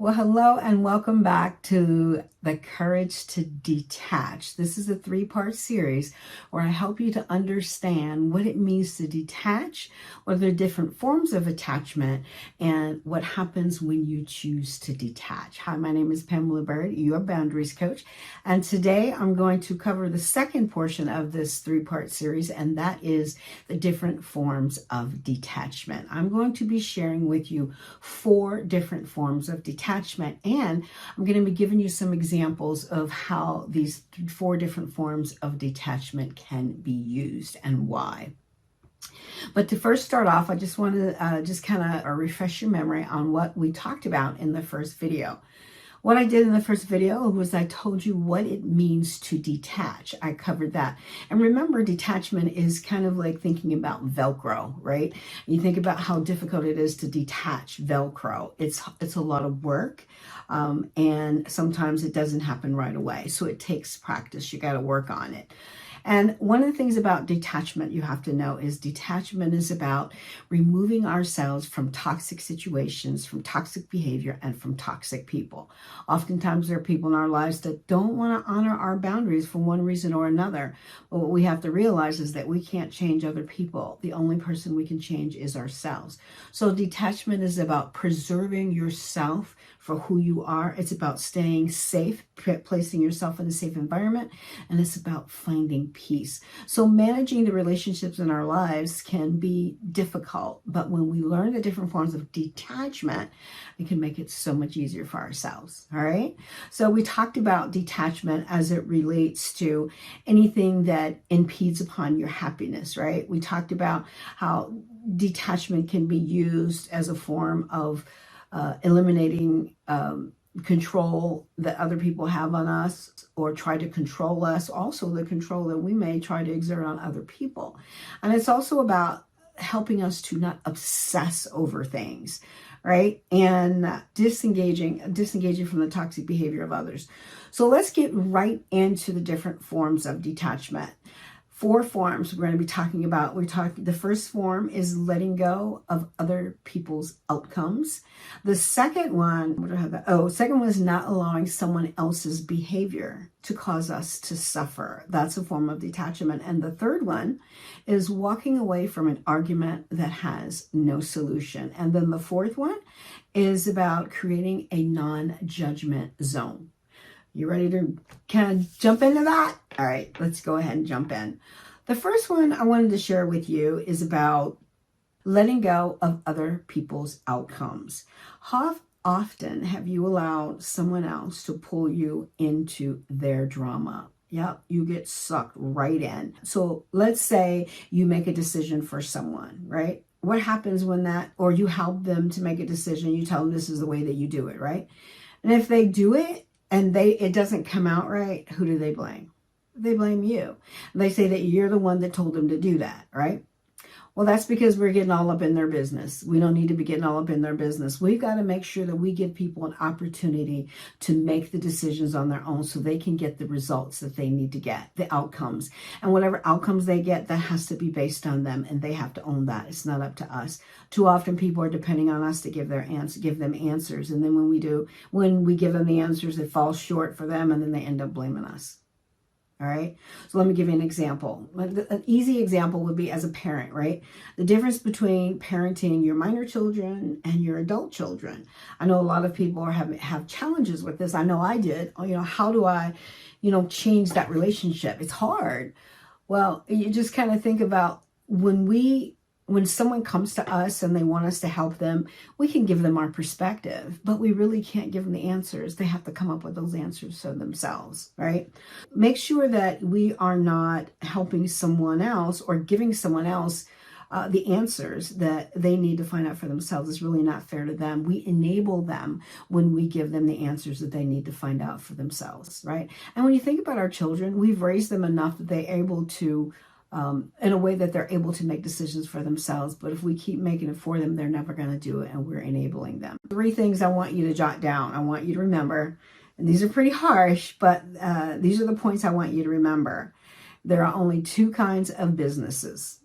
Well, hello and welcome back to The Courage to Detach. This is a three-part series where I help you to understand what it means to detach, what are the different forms of attachment, and what happens when you choose to detach. Hi, my name is Pamela Bird, your boundaries coach, and today I'm going to cover the second portion of this three-part series, and that is the different forms of detachment. I'm going to be sharing with you 4 different forms of detachment, and I'm going to be giving you some examples of how these 4 different forms of detachment can be used and why. But to first start off, I just want to just kind of refresh your memory on what we talked about in the first video. What I did in the first video was I told you what it means to detach. I covered that. And remember, detachment is kind of like thinking about Velcro, right? You think about how difficult it is to detach Velcro. It's a lot of work, and sometimes it doesn't happen right away. So it takes practice. You got to work on it. And one of the things about detachment you have to know is detachment is about removing ourselves from toxic situations, from toxic behavior, and from toxic people. Oftentimes there are people in our lives that don't want to honor our boundaries for one reason or another. But what we have to realize is that we can't change other people. The only person we can change is ourselves. So detachment is about preserving yourself for who you are. It's about staying safe, placing yourself in a safe environment, and it's about finding peace. So managing the relationships in our lives can be difficult, but when we learn the different forms of detachment, it can make it so much easier for ourselves. All right. So we talked about detachment as it relates to anything that impedes upon your happiness, right? We talked about how detachment can be used as a form of eliminating control that other people have on us or try to control us, also the control that we may try to exert on other people. And it's also about helping us to not obsess over things, right? And disengaging from the toxic behavior of others. So let's get right into the different forms of detachment. 4 forms we're going to be talking about. The first form is letting go of other people's outcomes. The second one, second one is not allowing someone else's behavior to cause us to suffer. That's a form of detachment. And the third one is walking away from an argument that has no solution. And then the fourth one is about creating a non-judgment zone. You ready to kind of jump into that? All right, let's go ahead and jump in. The first one I wanted to share with you is about letting go of other people's outcomes. How often have you allowed someone else to pull you into their drama? Yep, you get sucked right in. So let's say you make a decision for someone, right? What happens when that, or you help them to make a decision, you tell them this is the way that you do it, right? And if they do it, and it doesn't come out right, who do they blame? They blame you. They say that you're the one that told them to do that, right? Well, that's because we're getting all up in their business. We don't need to be getting all up in their business. We've got to make sure that we give people an opportunity to make the decisions on their own so they can get the results that they need to get, the outcomes. And whatever outcomes they get, that has to be based on them, and they have to own that. It's not up to us. Too often people are depending on us to give them answers. And then when we give them the answers, it falls short for them, and then they end up blaming us. All right. So let me give you an example. An easy example would be as a parent, right? The difference between parenting your minor children and your adult children. I know a lot of people have challenges with this. I know I did. How do I, change that relationship? It's hard. Well, you just kind of think about when someone comes to us and they want us to help them, we can give them our perspective, but we really can't give them the answers. They have to come up with those answers for themselves, right? Make sure that we are not helping someone else or giving someone else the answers that they need to find out for themselves. Is really not fair to them. We enable them when we give them the answers that they need to find out for themselves, right? And when you think about our children, we've raised them enough that they're able to in a way that they're able to make decisions for themselves. But if we keep making it for them, they're never going to do it, and we're enabling them. 3 things I want you to jot down. I want you to remember, and these are pretty harsh, but these are the points I want you to remember. There are only 2 kinds of businesses: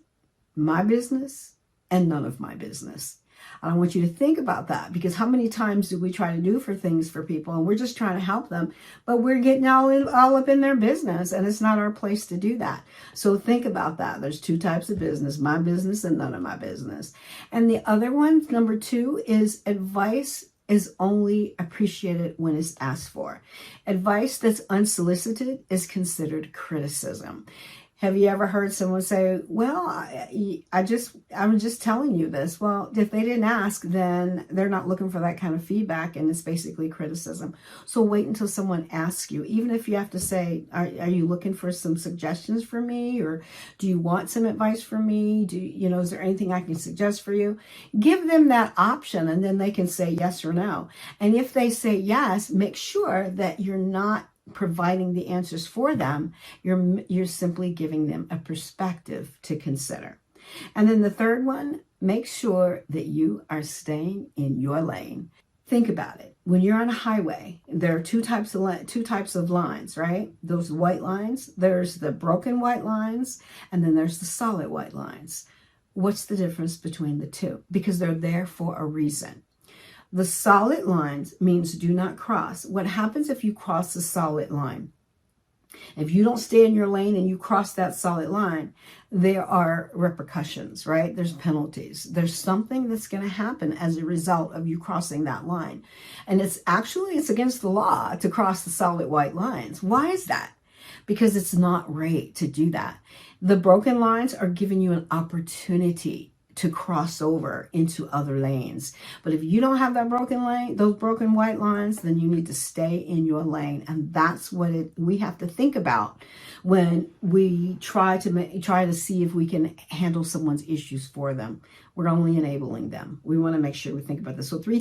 my business and none of my business. And I want you to think about that, because how many times do we try to do for things for people and we're just trying to help them, but we're getting all up in their business, and it's not our place to do that. So think about that. There's two types of business: my business and none of my business. And the other one, number two, is advice is only appreciated when it's asked for. Advice that's unsolicited is considered criticism. Have you ever heard someone say, well, I'm just telling you this? Well, if they didn't ask, then they're not looking for that kind of feedback, and it's basically criticism. So wait until someone asks you, even if you have to say, are you looking for some suggestions for me? Or do you want some advice from me? Is there anything I can suggest for you? Give them that option, and then they can say yes or no. And if they say yes, make sure that you're not providing the answers for them. You're simply giving them a perspective to consider. And then the third one, make sure that you are staying in your lane. Think about it. When you're on a highway, there are two types of lines, right? Those white lines. There's the broken white lines, and then there's the solid white lines. What's the difference between the two? Because they're there for a reason. The solid lines means do not cross. What happens if you cross the solid line? If you don't stay in your lane and you cross that solid line, there are repercussions, right? There's penalties. There's something that's going to happen as a result of you crossing that line. And it's against the law to cross the solid white lines. Why is that? Because it's not right to do that. The broken lines are giving you an opportunity to cross over into other lanes. But if you don't have that broken lane, those broken white lines, then you need to stay in your lane. And that's what we have to think about when we try to see if we can handle someone's issues for them. We're only enabling them. We want to make sure we think about this. So 3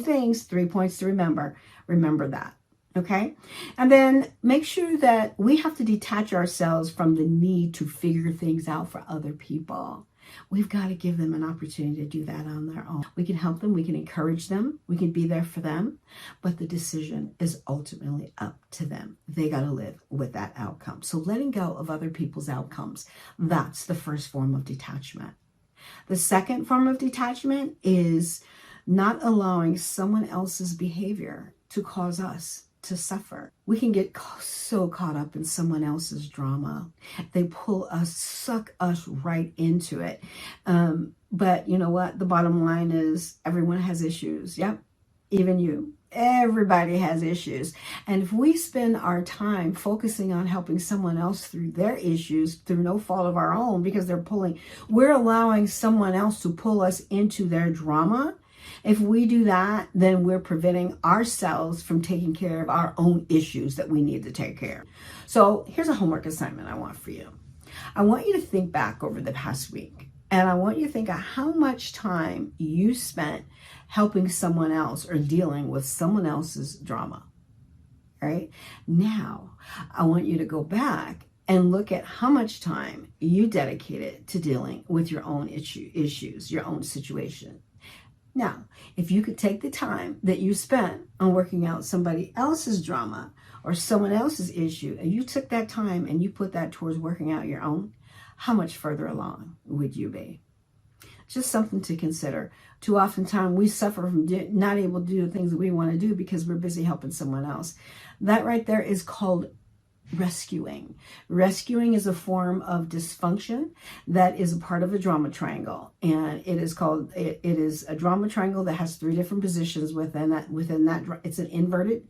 points to remember. Remember that. Okay. And then make sure that we have to detach ourselves from the need to figure things out for other people. We've got to give them an opportunity to do that on their own. We can help them. We can encourage them. We can be there for them. But the decision is ultimately up to them. They got to live with that outcome. So letting go of other people's outcomes, that's the first form of detachment. The second form of detachment is not allowing someone else's behavior to cause us to suffer. We can get so caught up in someone else's drama. They pull us, suck us right into it. But you know what? The bottom line is everyone has issues. Yep. Even you. Everybody has issues. And if we spend our time focusing on helping someone else through their issues, through no fault of our own, because we're allowing someone else to pull us into their drama. If we do that, then we're preventing ourselves from taking care of our own issues that we need to take care of. So here's a homework assignment I want for you. I want you to think back over the past week, and I want you to think of how much time you spent helping someone else or dealing with someone else's drama. Right? Now, I want you to go back and look at how much time you dedicated to dealing with your own issues, your own situation. Now, if you could take the time that you spent on working out somebody else's drama or someone else's issue, and you took that time and you put that towards working out your own, how much further along would you be? Just something to consider. Too often time we suffer from not able to do the things that we want to do because we're busy helping someone else. That right there is called rescuing. Rescuing is a form of dysfunction that is a part of a drama triangle, and it is a drama triangle that has 3 different positions within that. It's an inverted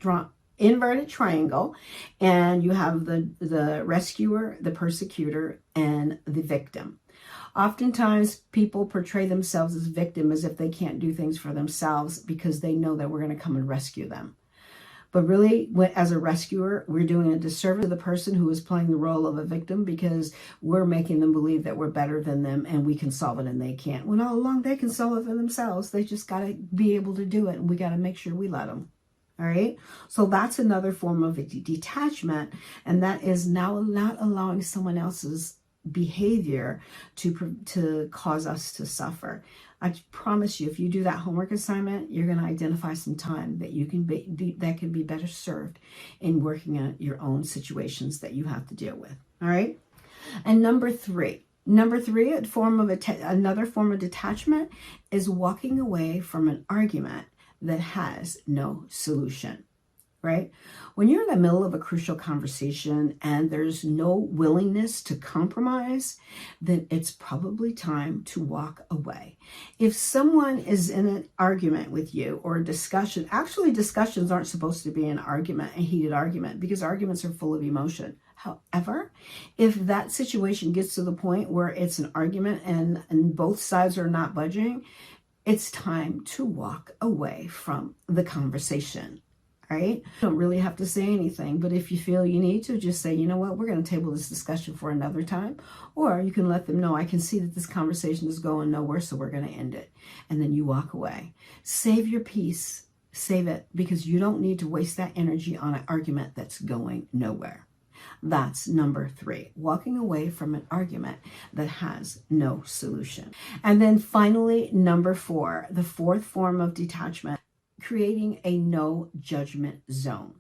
triangle, and you have the rescuer, the persecutor, and the victim. Oftentimes people portray themselves as victim as if they can't do things for themselves because they know that we're going to come and rescue them. But really, as a rescuer, we're doing a disservice to the person who is playing the role of a victim because we're making them believe that we're better than them and we can solve it and they can't. When all along they can solve it for themselves. They just got to be able to do it, and we got to make sure we let them. All right. So that's another form of detachment, and that is now not allowing someone else's behavior to cause us to suffer. I promise you, if you do that homework assignment, you're going to identify some time that you can that can be better served in working at your own situations that you have to deal with. All right. And number 3, Number three, another form of detachment is walking away from an argument that has no solution. Right? When you're in the middle of a crucial conversation and there's no willingness to compromise, then it's probably time to walk away. If someone is in an argument with you or a discussion, actually discussions aren't supposed to be an argument, a heated argument, because arguments are full of emotion. However, if that situation gets to the point where it's an argument and both sides are not budging, it's time to walk away from the conversation. Right? You don't really have to say anything, but if you feel you need to, just say, you know what, we're going to table this discussion for another time. Or you can let them know, I can see that this conversation is going nowhere, so we're going to end it. And then you walk away. Save your peace. Save it, because you don't need to waste that energy on an argument that's going nowhere. That's number three, walking away from an argument that has no solution. And then finally, number four, the fourth form of detachment, creating a no judgment zone,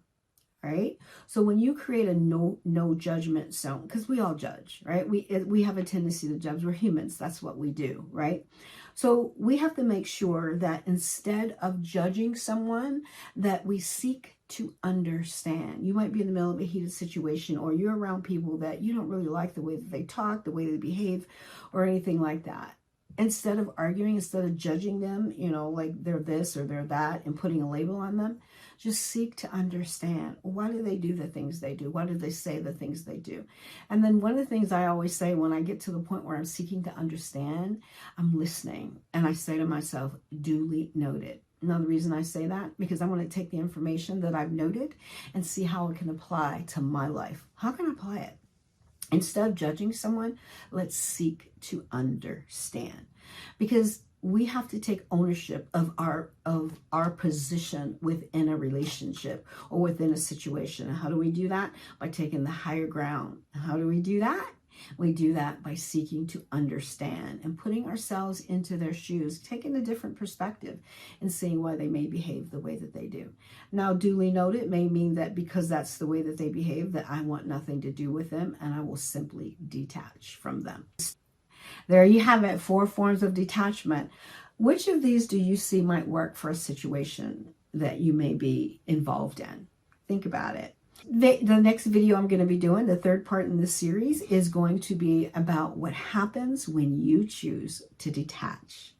right? So when you create a no judgment zone, because we all judge, right? We have a tendency to judge. We're humans. That's what we do, right? So we have to make sure that instead of judging someone, that we seek to understand. You might be in the middle of a heated situation, or you're around people that you don't really like the way that they talk, the way they behave, or anything like that. Instead of arguing, instead of judging them, like they're this or they're that and putting a label on them, just seek to understand, why do they do the things they do? Why do they say the things they do? And then one of the things I always say when I get to the point where I'm seeking to understand, I'm listening. And I say to myself, duly noted. Now, the reason I say that, because I want to take the information that I've noted and see how it can apply to my life. How can I apply it? Instead of judging someone, let's seek to understand, because we have to take ownership of our position within a relationship or within a situation. And how do we do that? By taking the higher ground. How do we do that? We do that by seeking to understand and putting ourselves into their shoes, taking a different perspective and seeing why they may behave the way that they do. Now, duly noted may mean that because that's the way that they behave, that I want nothing to do with them and I will simply detach from them. There you have it, 4 forms of detachment. Which of these do you see might work for a situation that you may be involved in? Think about it. The next video I'm going to be doing, the third part in this series, is going to be about what happens when you choose to detach.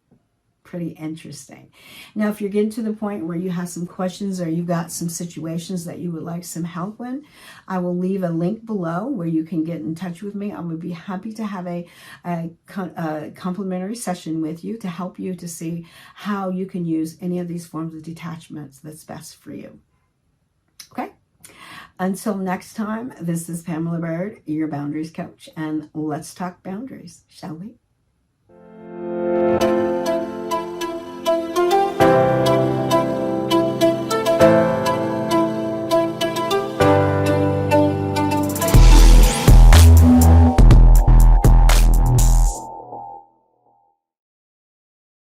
Pretty interesting. Now, if you're getting to the point where you have some questions or you've got some situations that you would like some help with, I will leave a link below where you can get in touch with me. I would be happy to have a complimentary session with you to help you to see how you can use any of these forms of detachments that's best for you. Okay? Until next time, this is Pamela Bird, your boundaries coach, and let's talk boundaries, shall we?